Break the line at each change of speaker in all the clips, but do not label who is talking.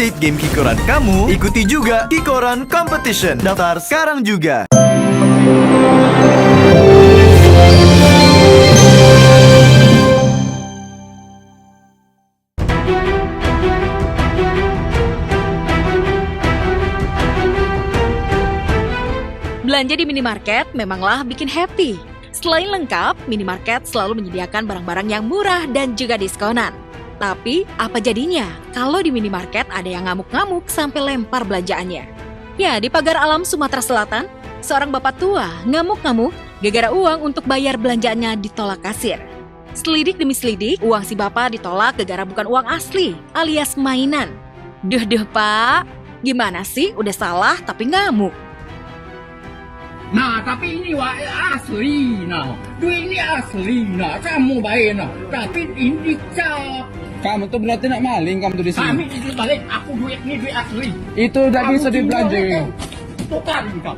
update game Kikoran kamu, ikuti juga Kikoran Competition. Daftar sekarang juga.
Belanja di minimarket memanglah bikin happy. Selain lengkap, minimarket selalu menyediakan barang-barang yang murah dan juga diskonan. Tapi, apa jadinya kalau di minimarket ada yang ngamuk-ngamuk sampai lempar belanjaannya? Ya, di pagar alam Sumatera Selatan, seorang bapak tua ngamuk-ngamuk gara-gara uang untuk bayar belanjaannya ditolak kasir. Selidik demi selidik, uang si bapak ditolak gara-gara bukan uang asli, alias mainan. Duh pak, gimana sih udah salah tapi ngamuk?
Nah, tapi ini asli, nah. Duit ini asli, nah. Kamu bayar, nah. Tapi ini dicap.
Kamu tuh berarti nak maling kamu tuh di sini.
Kami itu balik, aku duit ini duit asli.
Itu udah bisa dibelanjain.
Tukar kau.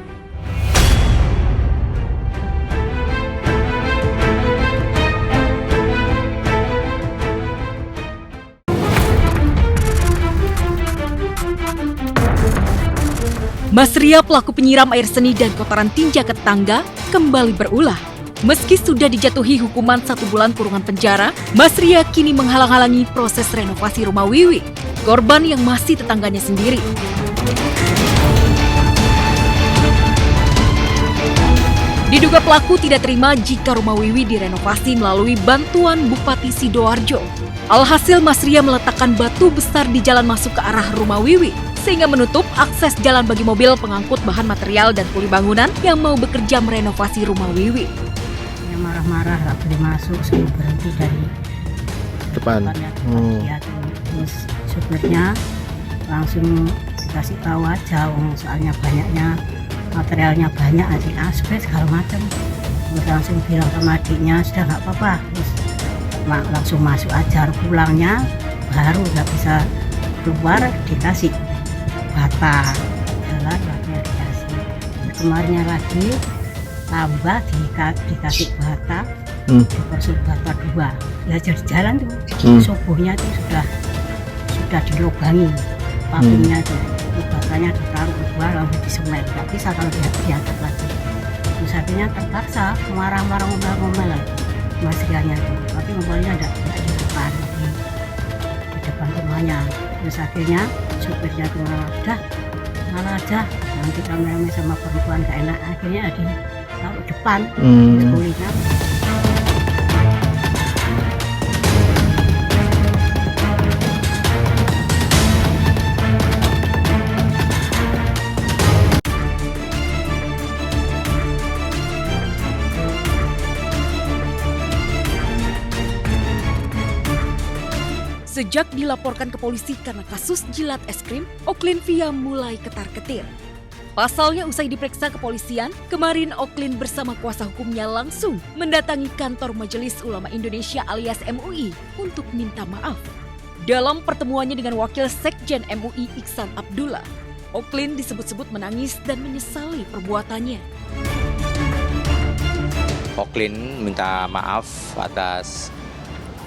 Mas Ria, pelaku penyiram air seni dan kotoran tinja ke tetangga, kembali berulah. Meski sudah dijatuhi hukuman 1 bulan kurungan penjara, Mas Ria kini menghalang-halangi proses renovasi rumah Wiwi, korban yang masih tetangganya sendiri. Diduga pelaku tidak terima jika rumah Wiwi direnovasi melalui bantuan Bupati Sidoarjo. Alhasil Mas Ria meletakkan batu besar di jalan masuk ke arah rumah Wiwi, sehingga menutup akses jalan bagi mobil pengangkut bahan material dan kuli bangunan yang mau bekerja merenovasi rumah Wiwi.
Yang marah-marah gak boleh masuk, suruh berhenti dari
depan.
Ya, terus supirnya langsung dikasih tahu aja, soalnya banyaknya materialnya banyak, asbes segala macam. Terus langsung bilang sama adiknya sudah nggak apa-apa, terus langsung masuk aja. Pulangnya baru nggak bisa keluar, dikasih bata jalan, batanya dikasih. Kemarinnya lagi tambah dikasih bata, dipersut bata 2. Ya jadi jalan tuh, subuhnya tuh sudah dilubangi pabriknya tuh, batanya ditaruh kedua langsung disemet, nggak bisa kalau diangkat lagi. Terus akhirnya terpaksa marah-marah ngomel-ngomel Mas Rianya tuh, tapi ngomelnya enggak di depan rumahnya. Terus akhirnya supirnya tuh ngalah aja, nanti rame-rame sama perempuan gak enak, akhirnya di depan kulitnya.
Sejak dilaporkan ke polisi karena kasus jilat es krim, Oklin Via mulai ketar-ketir. Pasalnya usai diperiksa kepolisian, kemarin Oklin bersama kuasa hukumnya langsung mendatangi kantor Majelis Ulama Indonesia alias MUI untuk minta maaf. Dalam pertemuannya dengan Wakil Sekjen MUI Iksan Abdullah, Oklin disebut-sebut menangis dan menyesali perbuatannya.
Oklin minta maaf atas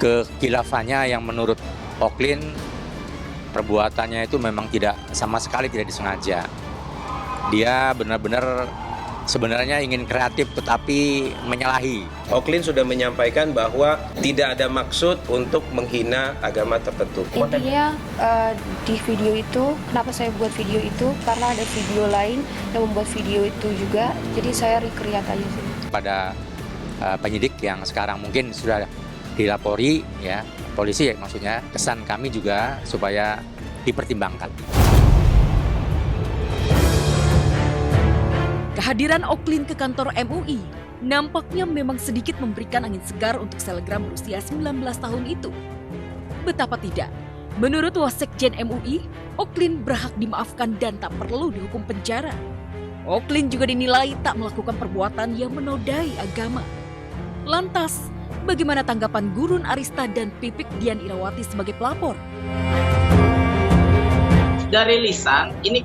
kekhilafahnya yang menurut Oklin perbuatannya itu memang sama sekali tidak disengaja. Dia benar-benar sebenarnya ingin kreatif tetapi menyalahi.
Oklin sudah menyampaikan bahwa tidak ada maksud untuk menghina agama tertentu.
Intinya di video itu, kenapa saya buat video itu? Karena ada video lain yang membuat video itu juga, jadi saya recreate aja sih.
Pada penyidik yang sekarang mungkin sudah dilapori, ya polisi maksudnya, kesan kami juga supaya dipertimbangkan.
Kehadiran Oklin ke kantor MUI nampaknya memang sedikit memberikan angin segar untuk selegram berusia 19 tahun itu. Betapa tidak, menurut Wasekjen MUI, Oklin berhak dimaafkan dan tak perlu dihukum penjara. Oklin juga dinilai tak melakukan perbuatan yang menodai agama. Lantas, bagaimana tanggapan Gurun Arista dan Pipik Dian Irawati sebagai pelapor?
Dari lisan ini,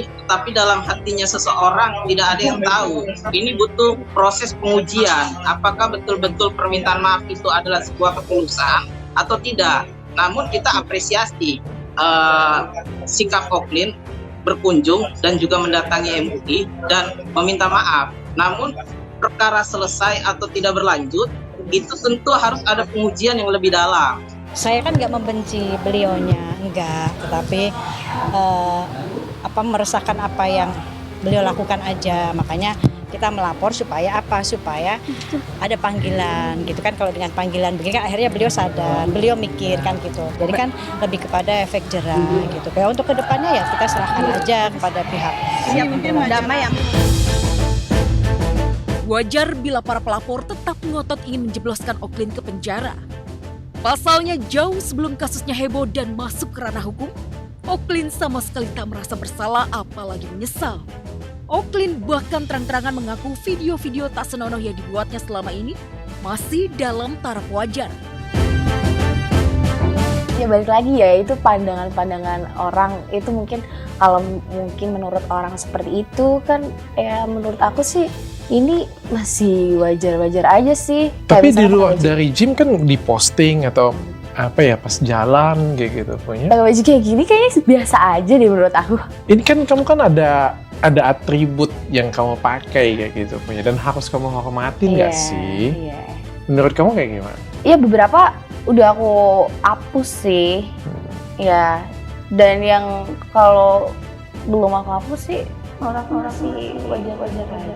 tetapi dalam hatinya seseorang tidak ada yang tahu. Ini butuh proses pengujian. Apakah betul-betul permintaan maaf itu adalah sebuah ketulusan atau tidak? Namun kita apresiasi sikap Oklin berkunjung dan juga mendatangi MUI dan meminta maaf. Namun perkara selesai atau tidak berlanjut, itu tentu harus ada pengujian yang lebih dalam.
Saya kan nggak membenci beliaunya, enggak, tetapi meresahkan apa yang beliau lakukan aja. Makanya kita melapor supaya ada panggilan gitu kan. Kalau dengan panggilan begini kan akhirnya beliau sadar, beliau mikir kan gitu. Jadi kan lebih kepada efek jerah gitu. Ya untuk kedepannya ya kita serahkan aja kepada pihak damai yang
Wajar bila para pelapor tetap ngotot ingin menjebloskan Oklin ke penjara. Pasalnya jauh sebelum kasusnya heboh dan masuk ke ranah hukum, Oklin sama sekali tak merasa bersalah apalagi menyesal. Oklin bahkan terang-terangan mengaku video-video tak senonoh yang dibuatnya selama ini masih dalam taraf wajar.
Ya balik lagi ya, itu pandangan-pandangan orang. Itu mungkin kalau mungkin menurut orang seperti itu kan ya menurut aku sih ini masih wajar-wajar aja sih.
Tapi di luar dari gym kan diposting atau pas jalan kayak gitu punya.
Pakai baju kayak gini kayaknya biasa aja deh menurut aku.
Ini kan kamu kan ada atribut yang kamu pakai kayak gitu punya dan harus kamu hormatin nggak sih?
Iya.
Menurut kamu kayak gimana?
Iya beberapa udah aku hapus sih. Ya. Dan yang kalau belum aku hapus sih orang-orang sih wajar-wajar aja.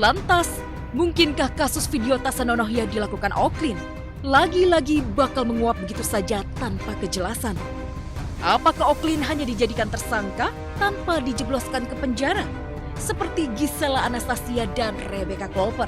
Lantas, mungkinkah kasus video tak senonoh yang dilakukan Oklin lagi-lagi bakal menguap begitu saja tanpa kejelasan? Apakah Oklin hanya dijadikan tersangka tanpa dijebloskan ke penjara? Seperti Gisela Anastasia dan Rebecca Klopper.